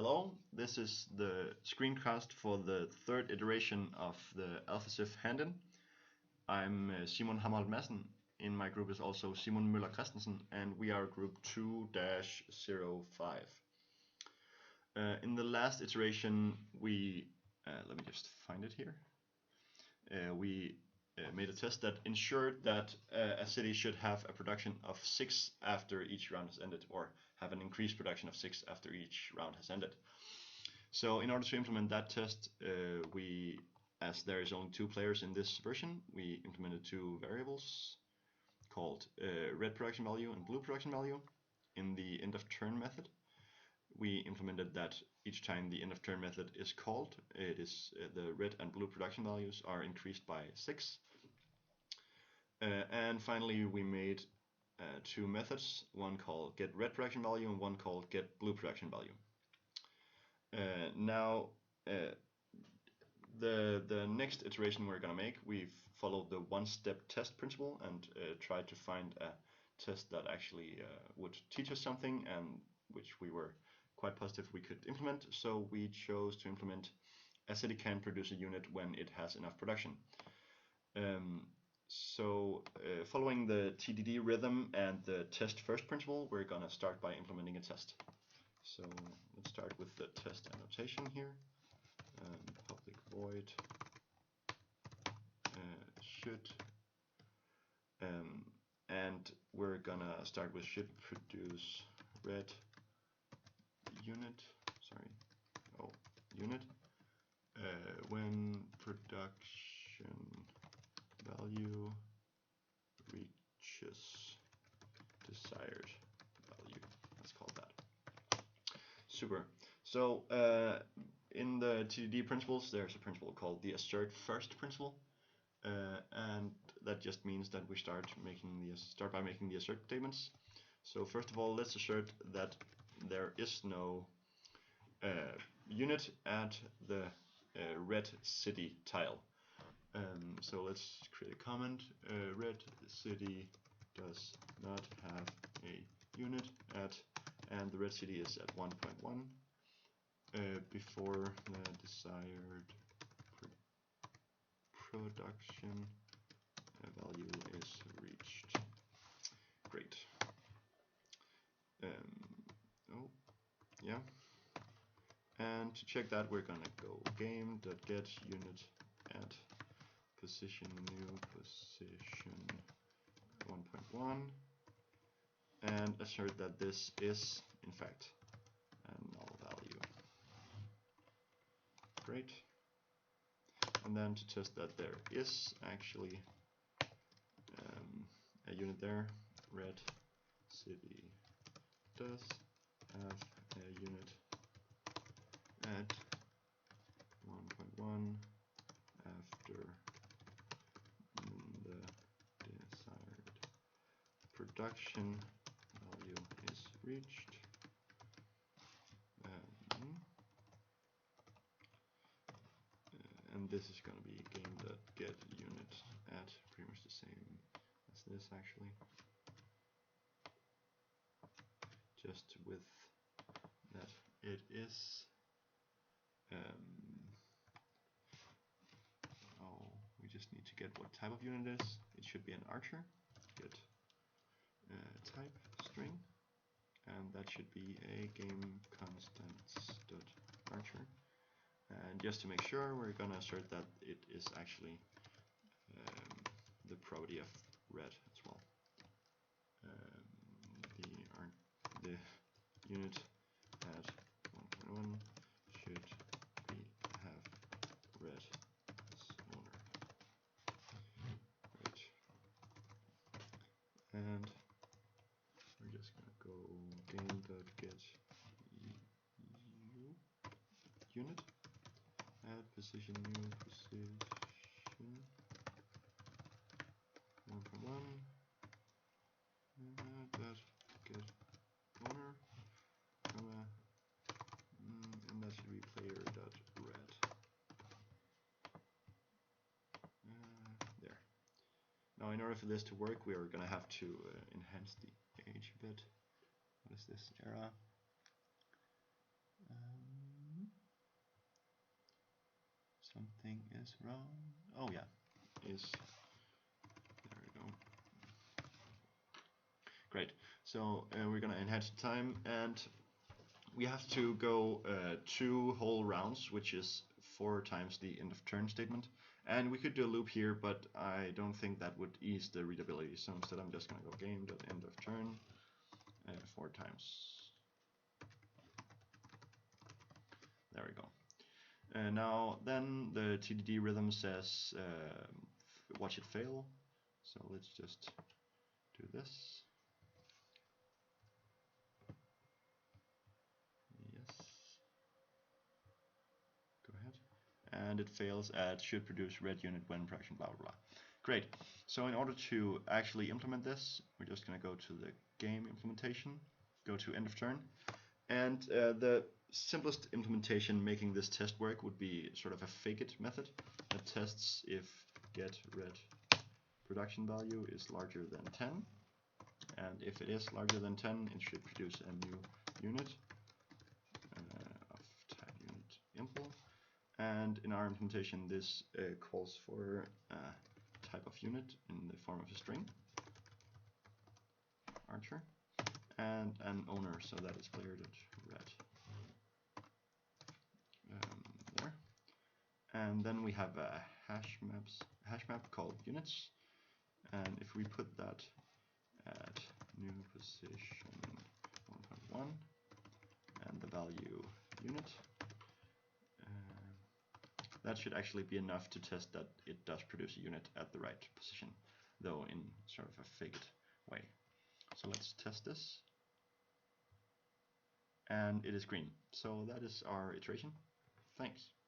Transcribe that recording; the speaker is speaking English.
Hello, this is the screencast for the third iteration of the AlphaCiv hand-in. I'm Simon Hammerholt Madsen. In my group is also Simon Møller Christensen, and we are group 2-05. In the last iteration, we let me just find it here. We made a test that ensured that a city should have a production of 6 after each round has ended, or have an increased production of 6 after each round has ended. So in order to implement that test, as there is only 2 players in this version, we implemented 2 variables called red production value and blue production value. In the end of turn method, we implemented that each time the end of turn method is called, it is the red and blue production values are increased by 6. And finally, we made 2 methods, one called get red production value and one called get blue production value. Now, the next iteration we're going to make, we've followed the one-step test principle and tried to find a test that actually would teach us something, and which we were quite positive we could implement. So we chose to implement a city can produce a unit when it has enough production. Following the TDD rhythm and the test first principle, we're going to start by implementing a test. So let's start with the test annotation here. Public void should, and we're gonna start with should produce red unit, unit when production value reaches desired value. Let's call that. Super. So in the TDD principles, there's a principle called the assert first principle, and that just means that we start by making the assert statements. So first of all, let's assert that there is no unit at the red city tile. So let's create a comment. Red city does not have a unit at, and the red city is at 1.1 before the desired production value is reached. Great. And to check that, we're gonna go game.get unit at position new position 1.1 and assert that this is in fact a null value. Great. And then to test that there is actually a unit there, red city does have a unit at 1.1 after the desired production value is reached. And this is going to be game.get unit at pretty much the same as this actually, just with that it is we just need to get what type of unit it is. It should be an archer. Get type string, and that should be a game constants.archer. And just to make sure, we're going to assert that it is actually the property of red as well. The unit at 1.1 should have red as owner. Great. And we're just going to go game.get unit at position new position 1.1 that get owner, and that should be player.red. There. Now in order for this to work, we are going to have to enhance the age a bit. What is this? Era. something is wrong. Oh yeah, is there we go. Great. So we're gonna enhance time, and we have to go 2 whole rounds, which is 4 times the end of turn statement. And we could do a loop here, but I don't think that would ease the readability. So instead, I'm just gonna go game.end of turn 4 times. There we go. Now then the TDD rhythm says watch it fail. So let's just do this. Yes. Go ahead. And it fails at should produce red unit when production blah blah blah. Great. So in order to actually implement this, we're just going to go to the game implementation, go to end of turn, and the simplest implementation making this test work would be sort of a fake it method that tests if get red production value is larger than 10, and if it is larger than 10, it should produce a new unit of type unit impl. And in our implementation, this calls for a type of unit in the form of a string, archer, and an owner, so that is player.red. There. And then we have a hash map called units, and if we put that at new position 1.1 and the value unit, that should actually be enough to test that it does produce a unit at the right position, though in sort of a faked way. So let's test this, and it is green. So that is our iteration. Thanks.